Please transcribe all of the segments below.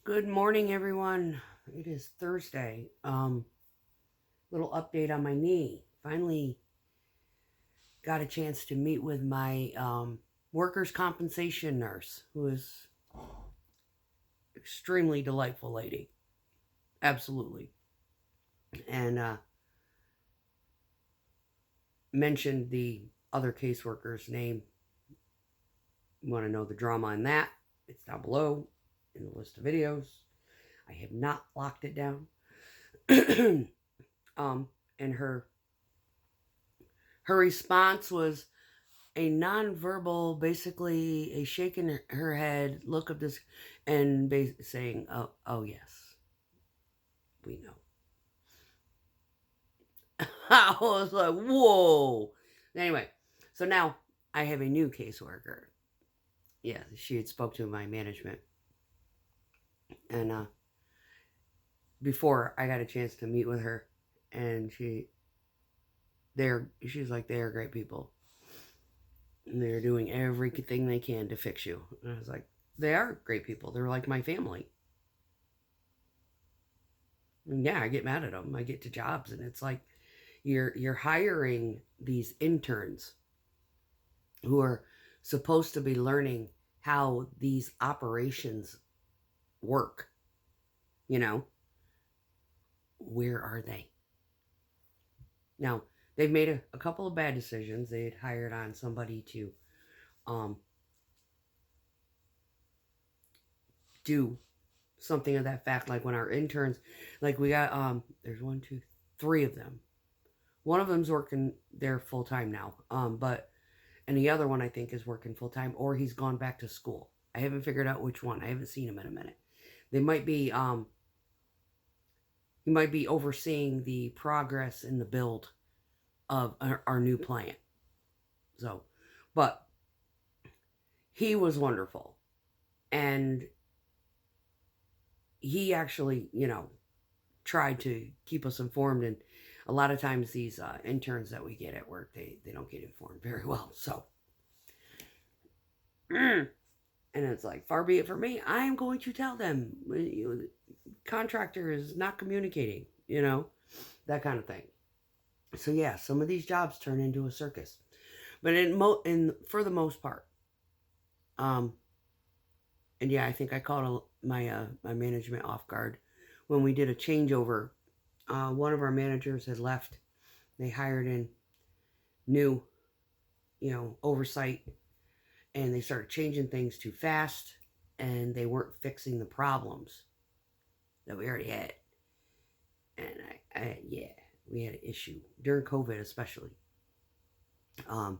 Good morning, everyone. It is Thursday. Little update on my knee. Finally got a chance to meet with my workers' compensation nurse, who is extremely delightful lady. Absolutely. And mentioned the other caseworker's name. You want to know the drama in that? It's down below in the list of videos. I have not locked it down. And her response was a nonverbal, basically a shaking her head, look of this, and saying, "Oh yes, we know." I was like, "Whoa!" Anyway, so now I have a new caseworker. Yeah, she had spoke to my management, and before I got a chance to meet with her, and she's like, they are great people. And they're doing everything they can to fix you. And I was like, they are great people. They're like my family. And yeah, I get mad at them. I get to jobs, and it's like you're hiring these interns who are supposed to be learning how these operations work. You know, where are they? Now, they've made a couple of bad decisions. They had hired on somebody to um, do something of that fact, like when our interns, like we got there's one, two, three of them. One of them's working there full time now, but and the other one I think is working full time, or he's gone back to school. I haven't figured out which one. I haven't seen him in a minute. They might be he might be overseeing the progress in the build of our new plant. So, but he was wonderful, and he actually, tried to keep us informed. And a lot of times these interns that we get at work, they don't get informed very well. So, and it's like, far be it from me. I am going to tell them, contractor is not communicating, that kind of thing. So yeah, some of these jobs turn into a circus, but for the most part, um, and yeah, I think I caught my management off guard when we did a changeover. One of our managers had left. They hired in new, oversight, and they started changing things too fast, and they weren't fixing the problems that we already had. And yeah, we had an issue during COVID, especially. Um,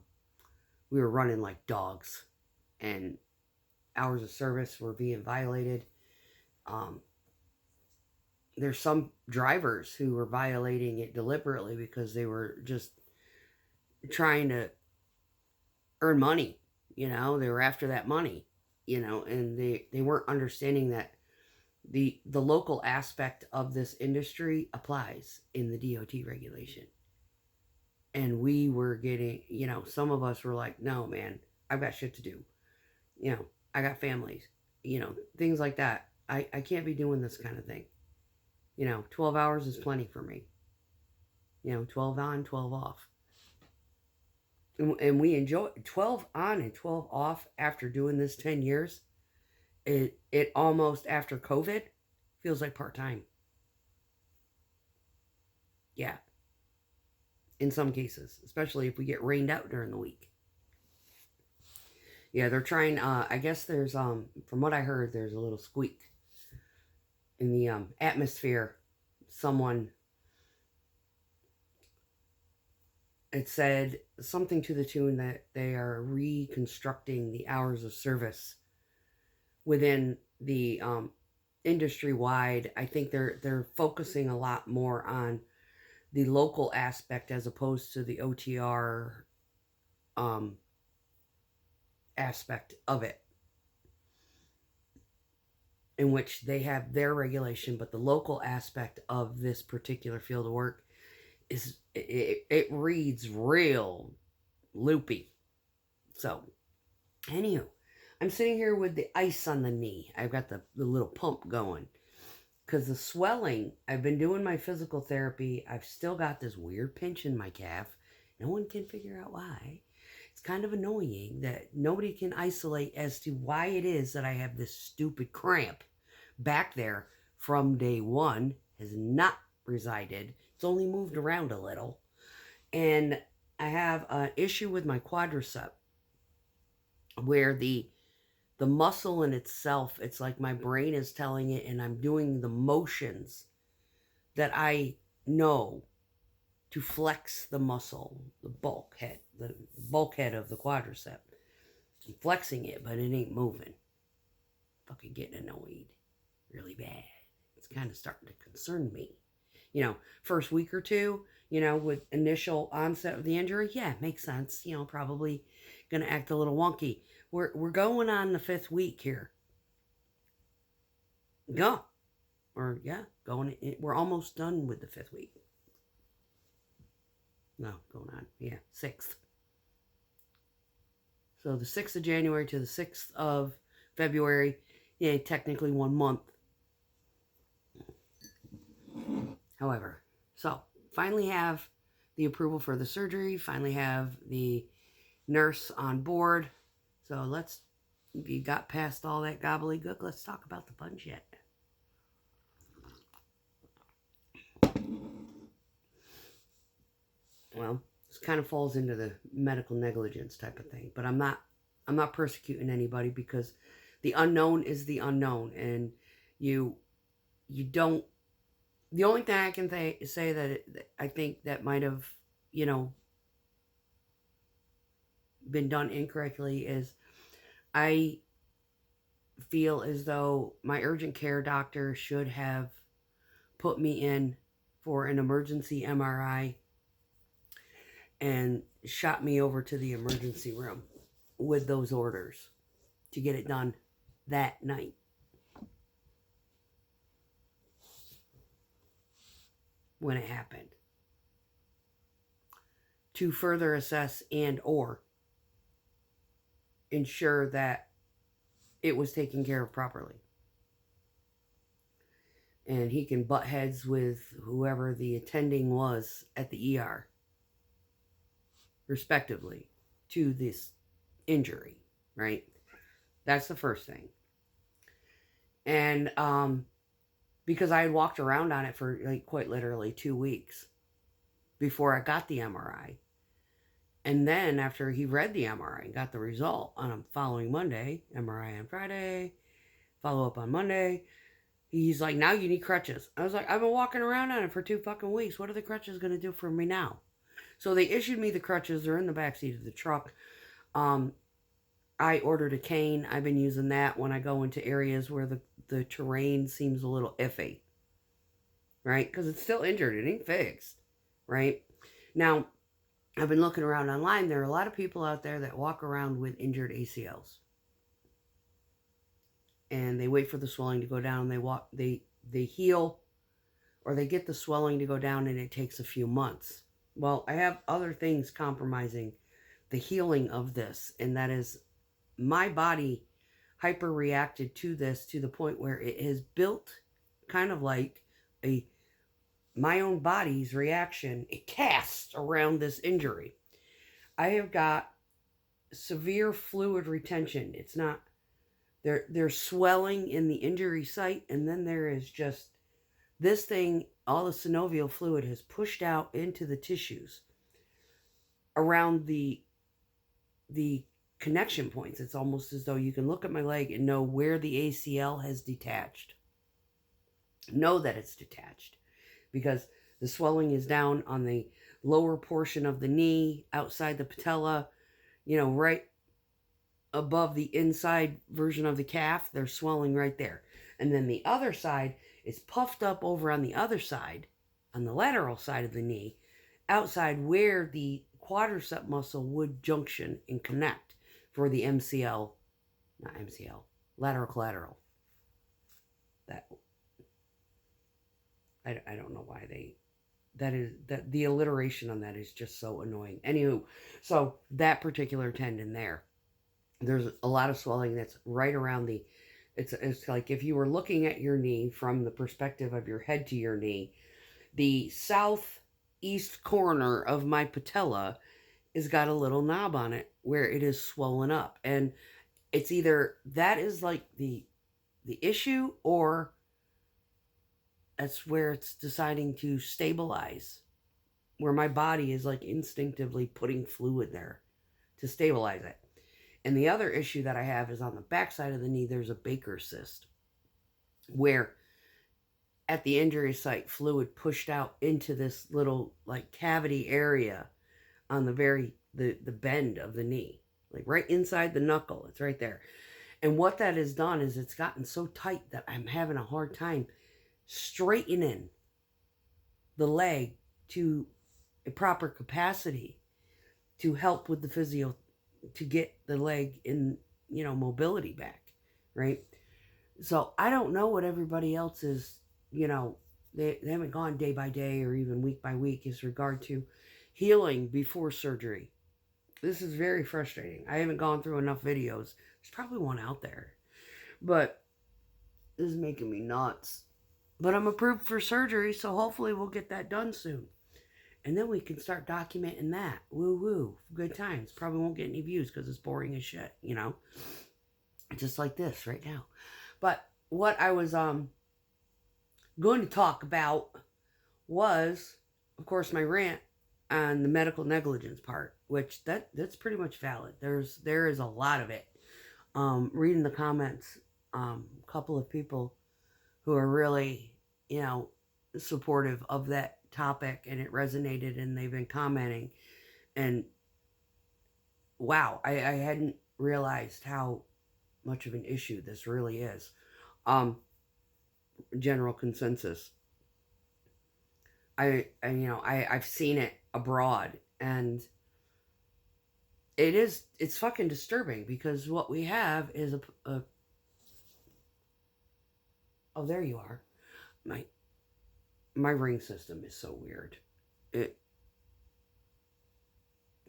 we were running like dogs, and hours of service were being violated. Um, there's some drivers who were violating it deliberately because they were just trying to earn money. They were after that money. And they weren't understanding that the local aspect of this industry applies in the DOT regulation. And we were getting, some of us were like, no, man, I've got shit to do. I got families, things like that. I can't be doing this kind of thing. 12 hours is plenty for me. 12 on, 12 off. And we enjoy 12 on and 12 off after doing this 10 years. It almost, after COVID, feels like part-time. Yeah. In some cases, especially if we get rained out during the week. Yeah, they're trying, I guess there's, from what I heard, there's a little squeak in the atmosphere. Someone, it said something to the tune that they are reconstructing the hours of service within the industry wide. I think they're focusing a lot more on the local aspect as opposed to the OTR aspect of it, in which they have their regulation, but the local aspect of this particular field of work is it reads real loopy. So, anywho, I'm sitting here with the ice on the knee. I've got the little pump going. Because the swelling, I've been doing my physical therapy. I've still got this weird pinch in my calf. No one can figure out why. It's kind of annoying that nobody can isolate as to why it is that I have this stupid cramp back there from day one. Has not resided. It's only moved around a little. And I have an issue with my quadricep where the muscle in itself, it's like my brain is telling it and I'm doing the motions that I know to flex the muscle, the bulkhead of the quadricep. I'm flexing it, but it ain't moving. Fucking getting annoyed really bad. It's kind of starting to concern me. First week or two, with initial onset of the injury, yeah, makes sense. Probably gonna act a little wonky. We're going on the 5th week here. We're almost done with the 5th week. No, going on, 6th. So the 6th of January to the 6th of February, technically 1 month. However, so finally have the approval for the surgery, finally have the nurse on board. So if you got past all that gobbledygook, let's talk about the punch yet. Well, this kind of falls into the medical negligence type of thing, but I'm not persecuting anybody because the unknown is the unknown, and you don't. The only thing I can say that I think that might have, been done incorrectly is I feel as though my urgent care doctor should have put me in for an emergency MRI and shot me over to the emergency room with those orders to get it done that night. When it happened, to further assess and or ensure that it was taken care of properly. And he can butt heads with whoever the attending was at the ER, respectively, to this injury, right? That's the first thing. And because I had walked around on it for quite literally 2 weeks before I got the MRI. And then after he read the MRI and got the result on a following Monday, MRI on Friday, follow up on Monday, he's like, now you need crutches. I was like, I've been walking around on it for 2 fucking weeks. What are the crutches going to do for me now? So they issued me the crutches. They're in the backseat of the truck. I ordered a cane. I've been using that when I go into areas where the terrain seems a little iffy, right? Because it's still injured. It ain't fixed, right? Now, I've been looking around online. There are a lot of people out there that walk around with injured ACLs. And they wait for the swelling to go down. They heal, or they get the swelling to go down, and it takes a few months. Well, I have other things compromising the healing of this, and that is my body hyper-reacted to this to the point where it has built kind of like my own body's reaction, a cast around this injury. I have got severe fluid retention. It's not, there's swelling in the injury site, and then there is just this thing, all the synovial fluid has pushed out into the tissues around the connection points. It's almost as though you can look at my leg and know where the ACL has detached. Know that it's detached because the swelling is down on the lower portion of the knee, outside the patella, right above the inside version of the calf. There's swelling right there. And then the other side is puffed up over on the other side, on the lateral side of the knee, outside where the quadricep muscle would junction and connect for the lateral collateral. That I don't know why that the alliteration on that is just so annoying. Anywho, so that particular tendon there There's a lot of swelling that's right around the, it's like if you were looking at your knee from the perspective of your head to your knee, the southeast corner of my patella has got a little knob on it where it is swollen up. And it's either that is like the issue, or that's where it's deciding to stabilize, where my body is like instinctively putting fluid there to stabilize it. And the other issue that I have is on the backside of the knee, there's a Baker cyst where at the injury site, fluid pushed out into this little like cavity area on the bend of the knee, like right inside the knuckle. It's right there. And what that has done is it's gotten so tight that I'm having a hard time straightening the leg to a proper capacity to help with the physio, to get the leg in, mobility back, right? So I don't know what everybody else is, they haven't gone day by day or even week by week as regard to healing before surgery. This is very frustrating. I haven't gone through enough videos. There's probably one out there, but this is making me nuts. But I'm approved for surgery, so hopefully we'll get that done soon. And then we can start documenting that. Woo woo. Good times. Probably won't get any views because it's boring as shit, Just like this right now. But what I was going to talk about was, of course, my rant on the medical negligence part, which that's pretty much valid. There is a lot of it. Reading the comments, a couple of people who are really, supportive of that topic, and it resonated, and they've been commenting, and wow, I hadn't realized how much of an issue this really is. General consensus. I've seen it abroad, and it's fucking disturbing, because what we have is a oh, there you are. My ring system is so weird.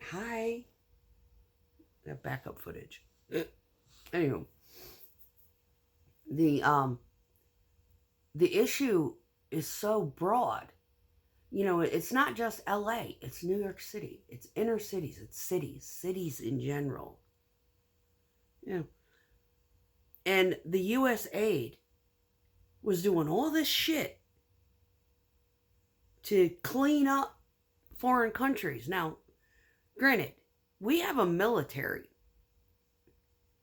Hi. That backup footage. Anywho, the issue is so broad. It's not just LA, it's New York City, it's inner cities, it's cities in general. Yeah. And the USAID was doing all this shit to clean up foreign countries. Now, granted, we have a military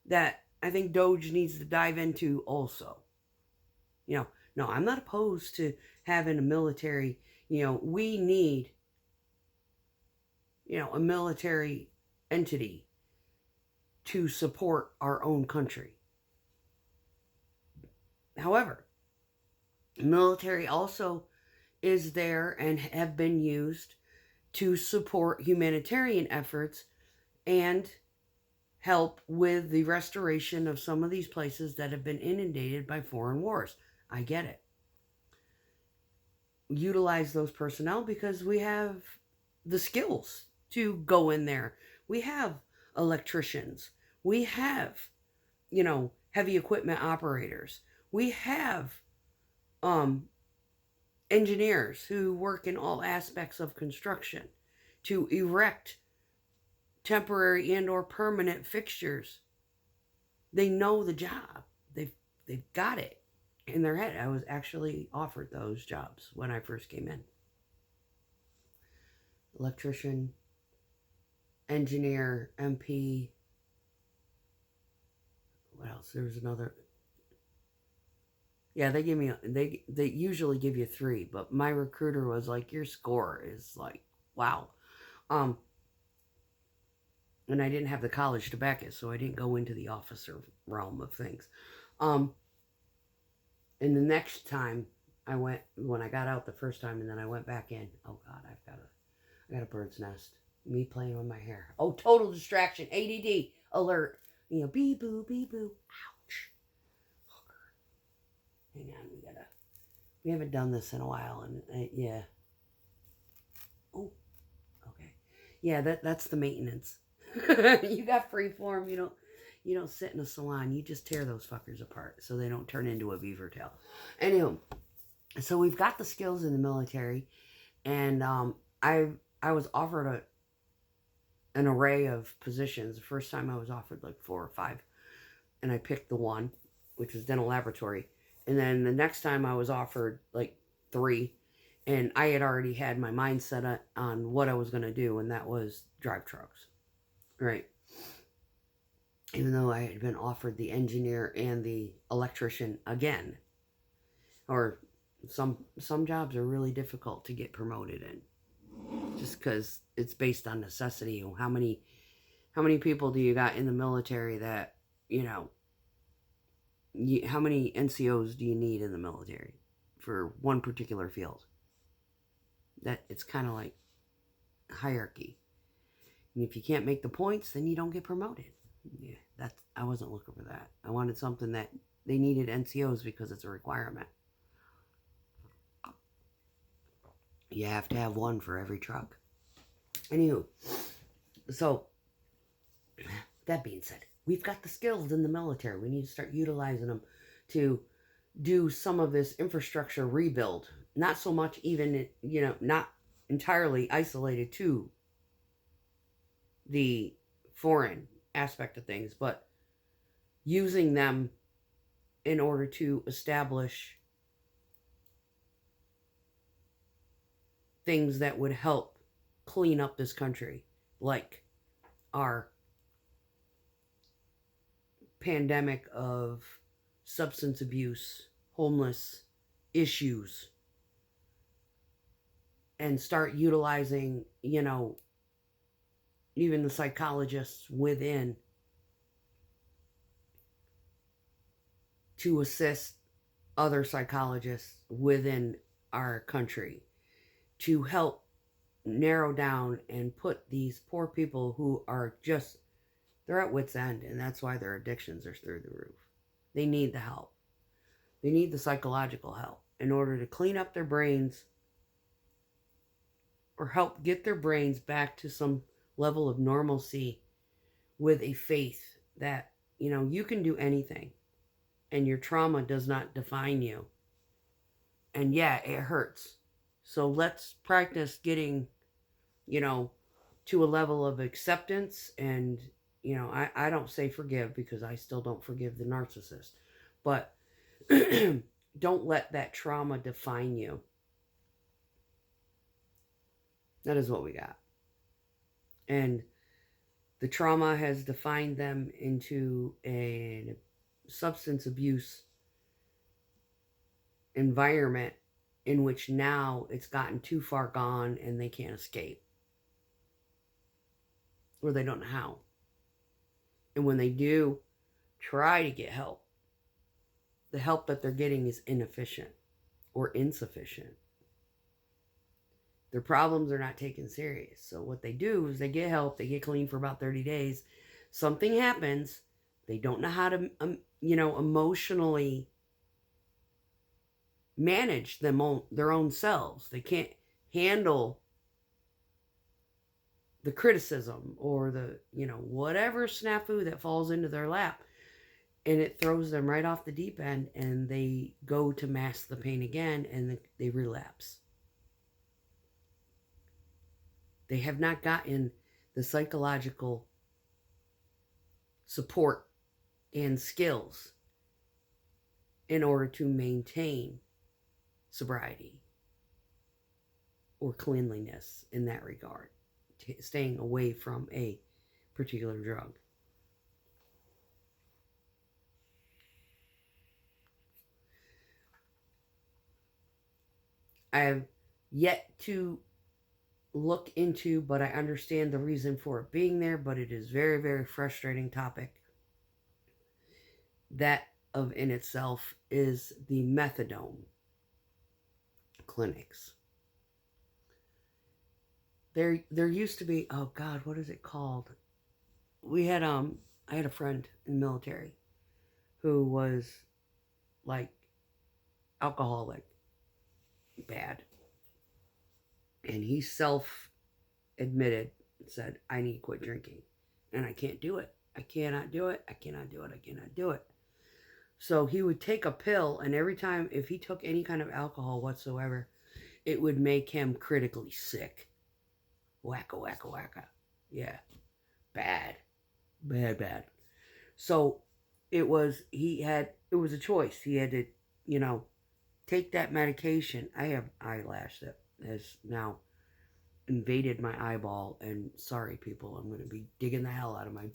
that I think Doge needs to dive into also. No, I'm not opposed to having a military. We need, a military entity to support our own country. However, military also is there and have been used to support humanitarian efforts and help with the restoration of some of these places that have been inundated by foreign wars. I get it. Utilize those personnel because we have the skills to go in there. We have electricians. We have, heavy equipment operators. We have engineers who work in all aspects of construction to erect temporary and or permanent fixtures. They know the job. They've got it in their head. I was actually offered those jobs when I first came in. Electrician, engineer, MP. What else? There was another. Yeah, they usually give you 3, but my recruiter was like, your score is like, wow. And I didn't have the college to back it, so I didn't go into the officer realm of things. And the next time I went, when I got out the first time, and then I went back in, oh God, I got a bird's nest. Me playing with my hair. Oh, total distraction. ADD alert. Bee boo, bee boo. Ouch. Hang on, we haven't done this in a while, and yeah. Oh, okay. Yeah, that's the maintenance. You got free form, You don't sit in a salon. You just tear those fuckers apart so they don't turn into a beaver tail. Anyway, so we've got the skills in the military, and I was offered an array of positions. The first time I was offered like 4 or 5, and I picked the one, which was dental laboratory. And then the next time I was offered like 3, and I had already had my mind set on what I was going to do, and that was drive trucks, right? Even though I had been offered the engineer and the electrician again, or some jobs are really difficult to get promoted in, just because it's based on necessity. How many people do you got in the military that, how many NCOs do you need in the military for one particular field? That it's kind of like hierarchy. And if you can't make the points, then you don't get promoted. Yeah, I wasn't looking for that. I wanted something that they needed NCOs because it's a requirement. You have to have one for every truck. Anywho, so that being said, we've got the skills in the military. We need to start utilizing them to do some of this infrastructure rebuild. Not so much even, not entirely isolated to the foreign aspect of things, but using them in order to establish things that would help clean up this country, like our pandemic of substance abuse, homeless issues, and start utilizing, even the psychologists within to assist other psychologists within our country to help narrow down and put these poor people who are just, they're at wit's end, and that's why their addictions are through the roof. They need the help. They need the psychological help in order to clean up their brains or help get their brains back to some level of normalcy with a faith that, you can do anything and your trauma does not define you. And yeah, it hurts. So let's practice getting, to a level of acceptance. And, I don't say forgive because I still don't forgive the narcissist. But don't let that trauma define you. That is what we got. And the trauma has defined them into a substance abuse environment in which now it's gotten too far gone and they can't escape. Or they don't know how. And when they do try to get help, the help that they're getting is inefficient or insufficient. Their problems are not taken serious. So what they do is they get help, they get clean for about 30 days. Something happens. They don't know how to, emotionally manage their own selves. They can't handle the criticism or the, whatever snafu that falls into their lap. And it throws them right off the deep end, and they go to mask the pain again, and they relapse. They have not gotten the psychological support and skills in order to maintain sobriety or cleanliness in that regard, staying away from a particular drug. I have yet to look into, but I understand the reason for it being there, but it is very, very frustrating topic. That of in itself is the methadone clinics. There used to be, oh God, what is it called? We had I had a friend in the military who was like alcoholic, bad. And he self-admitted and said, I need to quit drinking. And I can't do it. I cannot do it. I cannot do it. I cannot do it. So he would take a pill, and every time, if he took any kind of alcohol whatsoever, it would make him critically sick. Wacka, wacka, wacka. Yeah. Bad. Bad, bad. So it was, it was a choice. He had to, you know, take that medication. I have eyelash that has now invaded my eyeball, and sorry people, I'm going to be digging the hell out of my,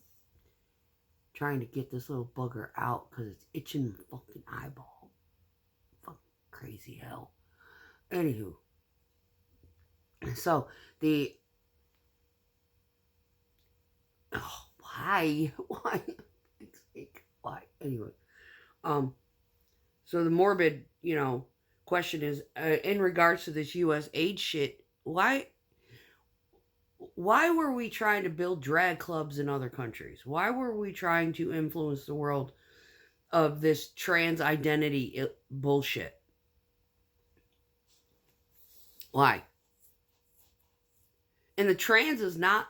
trying to get this little bugger out because it's itching my fucking eyeball. Fucking crazy hell. Anywho, so the, oh, why? Why? Anyway, so the morbid, question is, in regards to this U.S. aid shit, why were we trying to build drag clubs in other countries? Why were we trying to influence the world of this trans identity bullshit? Why? And the trans is not,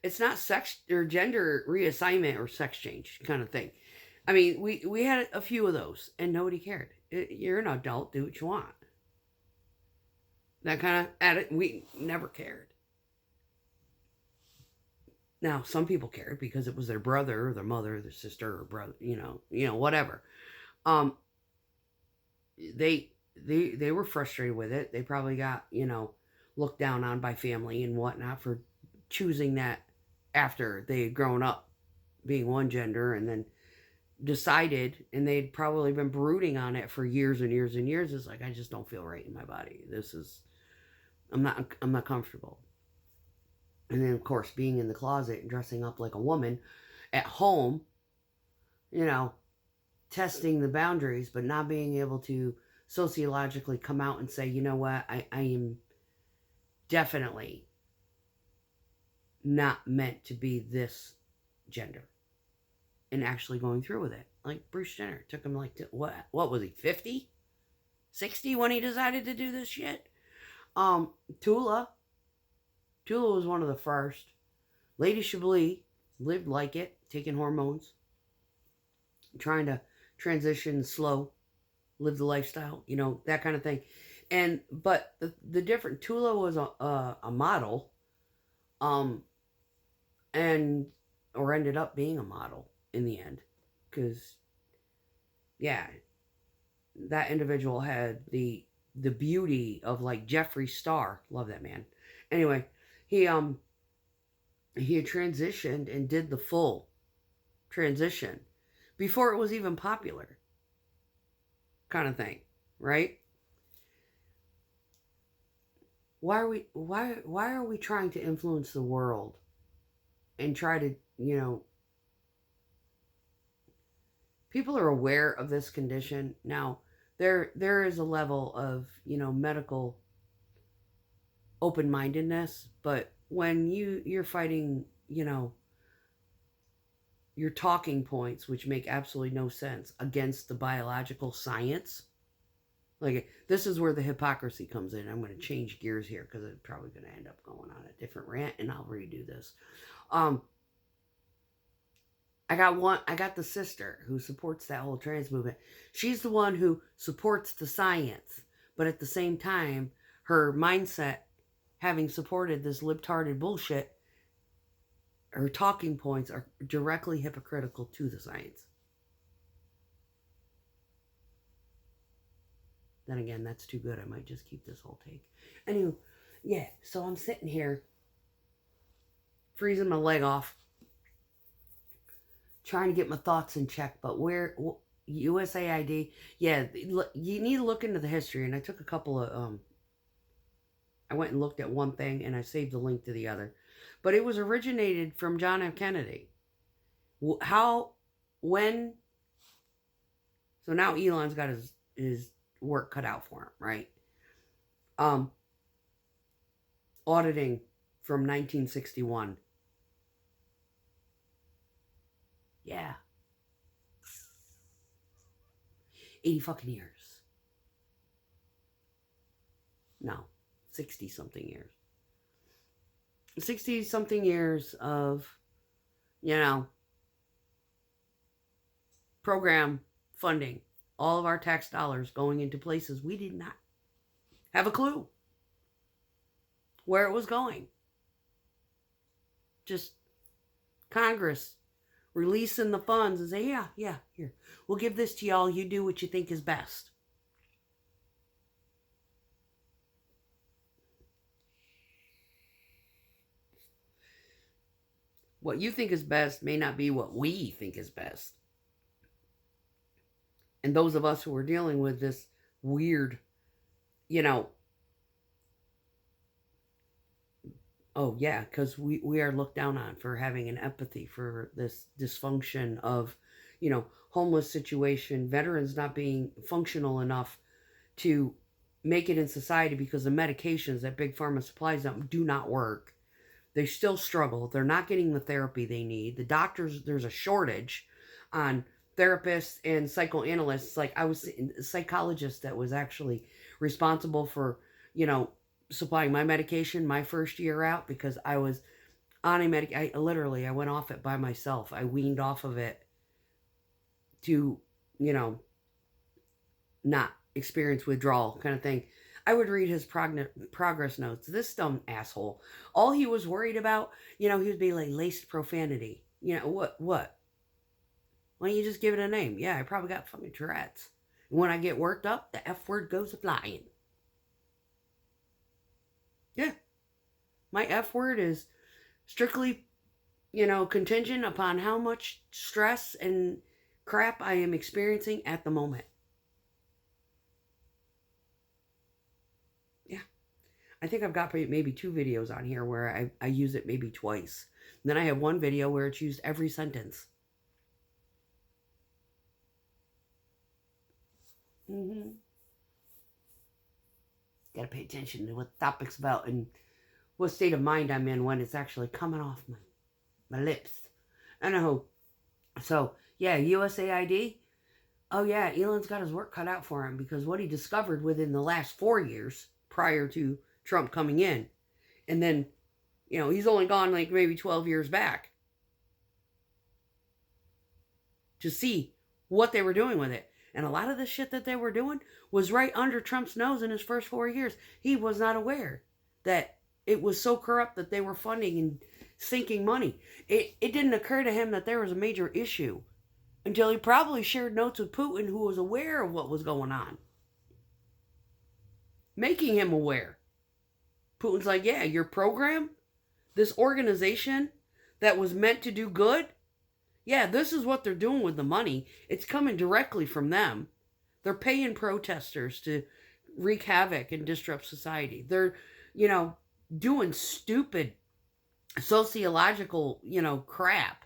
it's not sex or gender reassignment or sex change kind of thing. I mean, we had a few of those and nobody cared. You're an adult, do what you want. That kind of attitude, we never cared. Now, some people cared because it was their brother or their mother or their sister or brother, whatever. They were frustrated with it. They probably got, looked down on by family and whatnot for choosing that after they had grown up being one gender and then decided, and they'd probably been brooding on it for years and years and years. It's like, I just don't feel right in my body. I'm not comfortable. And then, of course, being in the closet and dressing up like a woman at home, testing the boundaries, but not being able to sociologically come out and say, you know what, I am definitely not meant to be this gender. And actually going through with it. Like Bruce Jenner. Took him like, what was he, 50? 60 when he decided to do this shit? Tula was one of the first. Lady Chablis lived like it, taking hormones, trying to transition slow, live the lifestyle, that kind of thing. But the different, Tula was a model, and or ended up being a model in the end, because that individual had the beauty of like Jeffree Star. Love that man. Anyway, he had transitioned and did the full transition before it was even popular, kind of thing, right? Why are we trying to influence the world and try to, people are aware of this condition now. There is a level of, medical open-mindedness, but when you're fighting, your talking points, which make absolutely no sense, against the biological science, like, this is where the hypocrisy comes in. I'm going to change gears here because it's probably going to end up going on a different rant, and I'll redo this. I got the sister who supports that whole trans movement. She's the one who supports the science, but at the same time, her mindset, having supported this libtarded bullshit, her talking points are directly hypocritical to the science. Then again, that's too good. I might just keep this whole take. Anyway, yeah, so I'm sitting here, freezing my leg off, trying to get my thoughts in check, but USAID, yeah, you need to look into the history, and I took a couple of, I went and looked at one thing, and I saved the link to the other, but it was originated from John F. Kennedy. So now Elon's got his work cut out for him, right? Auditing from 1961. Yeah. 80 fucking years. No, 60 something years. 60 something years of, program funding, all of our tax dollars going into places we did not have a clue where it was going. Just Congress releasing the funds and say, yeah, here, we'll give this to y'all. You do what you think is best. What you think is best may not be what we think is best. And those of us who are dealing with this weird, oh yeah, because we are looked down on for having an empathy for this dysfunction of, homeless situation, veterans not being functional enough to make it in society because the medications that Big Pharma supplies them do not work. They still struggle. They're not getting the therapy they need. The doctors, there's a shortage on therapists and psychoanalysts. Like I was a psychologist that was actually responsible for, supplying my medication my first year out because I was on a I went off it by myself. I weaned off of it to, not experience withdrawal kind of thing. I would read his progress notes. This dumb asshole. All he was worried about, he would be like laced profanity. What? Why don't you just give it a name? Yeah, I probably got fucking Tourette's. And when I get worked up, the F word goes flying. Yeah. My F word is strictly, contingent upon how much stress and crap I am experiencing at the moment. I think I've got maybe 2 videos on here where I use it maybe twice. And then I have one video where it's used every sentence. Got to pay attention to what the topic's about and what state of mind I'm in when it's actually coming off my lips. I know. So, yeah, USAID. Oh, yeah, Elon's got his work cut out for him because what he discovered within the last 4 years prior to Trump coming in. And then, he's only gone like maybe 12 years back to see what they were doing with it. And a lot of the shit that they were doing was right under Trump's nose in his first 4 years. He was not aware that it was so corrupt that they were funding and sinking money. It didn't occur to him that there was a major issue until he probably shared notes with Putin, who was aware of what was going on, making him aware. Putin's like, yeah, your program, this organization that was meant to do good, yeah, this is what they're doing with the money. It's coming directly from them. They're paying protesters to wreak havoc and disrupt society. They're, doing stupid sociological, crap.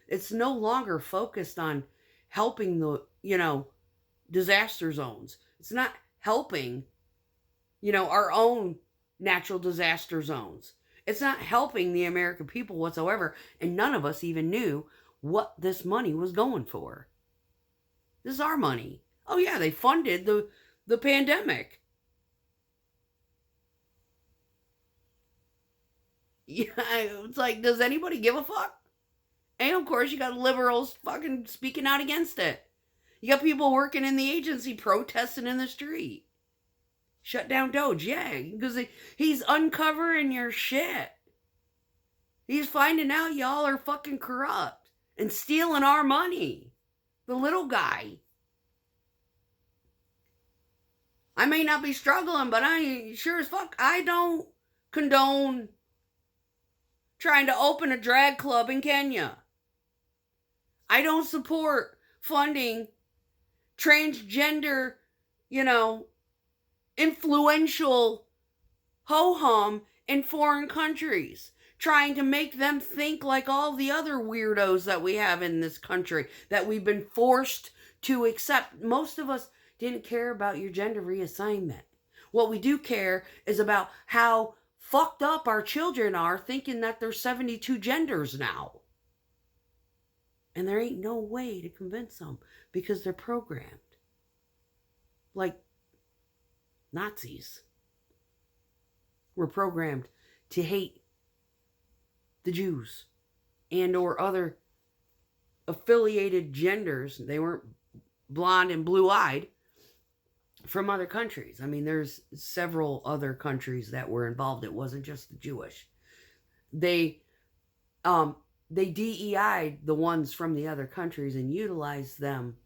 It's no longer focused on helping the, disaster zones. It's not helping, our own natural disaster zones. It's not helping the American people whatsoever, and none of us even knew what this money was going for. This is our money. Oh yeah, they funded the pandemic. Yeah, it's like, does anybody give a fuck? And of course you got liberals fucking speaking out against it. You got people working in the agency protesting in the street. Shut down Doge, yeah, because he's uncovering your shit. He's finding out y'all are fucking corrupt and stealing our money. The little guy. I may not be struggling, but I sure as fuck, I don't condone trying to open a drag club in Kenya. I don't support funding transgender, influential ho-hum in foreign countries, trying to make them think like all the other weirdos that we have in this country that we've been forced to accept. Most of us didn't care about your gender reassignment. What we do care is about how fucked up our children are thinking that there's 72 genders now. And there ain't no way to convince them because they're programmed. Like Nazis were programmed to hate the Jews and or other affiliated genders. They weren't blonde and blue-eyed from other countries. I mean, there's several other countries that were involved. It wasn't just the Jewish. They DEI'd the ones from the other countries and utilized them,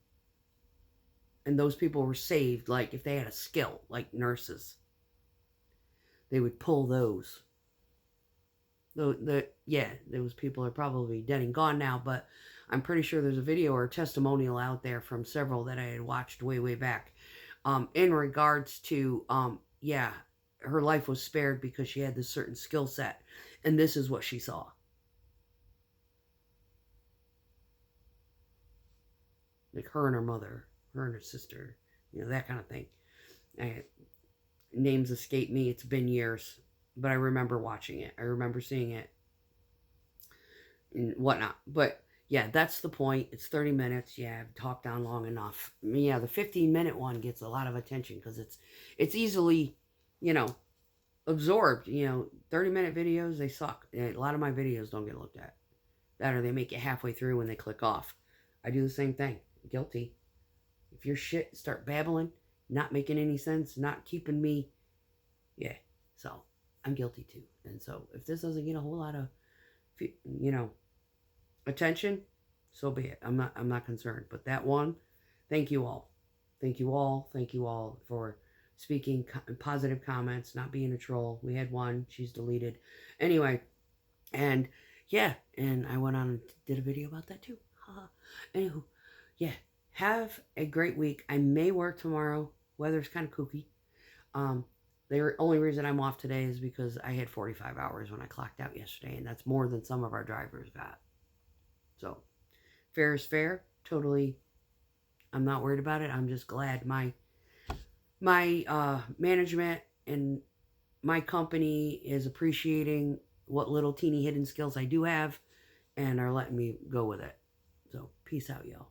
and those people were saved. Like if they had a skill, like nurses, they would pull those. Those people are probably dead and gone now, but I'm pretty sure there's a video or a testimonial out there from several that I had watched way back, in regards to, her life was spared because she had this certain skill set, and this is what she saw. Like her and her mother, her and her sister, that kind of thing. Names escape me. It's been years, but I remember watching it. I remember seeing it and whatnot. But yeah, that's the point. It's 30 minutes. Yeah, I've talked on long enough. Yeah, the 15-minute one gets a lot of attention because it's easily, absorbed. 30-minute videos, they suck. A lot of my videos don't get looked at. That or they make it halfway through when they click off. I do the same thing. Guilty. If your shit start babbling, not making any sense, not keeping me, so I'm guilty too. And so if this doesn't get a whole lot of, attention, so be it. I'm not concerned. But that one, thank you all. Thank you all for speaking positive comments, not being a troll. We had one, she's deleted. Anyway, and and I went on and did a video about that too. Anywho, have a great week. I may work tomorrow. Weather's kind of kooky. The only reason I'm off today is because I had 45 hours when I clocked out yesterday, and that's more than some of our drivers got. So, fair is fair. Totally, I'm not worried about it. I'm just glad my management and my company is appreciating what little teeny hidden skills I do have and are letting me go with it. So, peace out, y'all.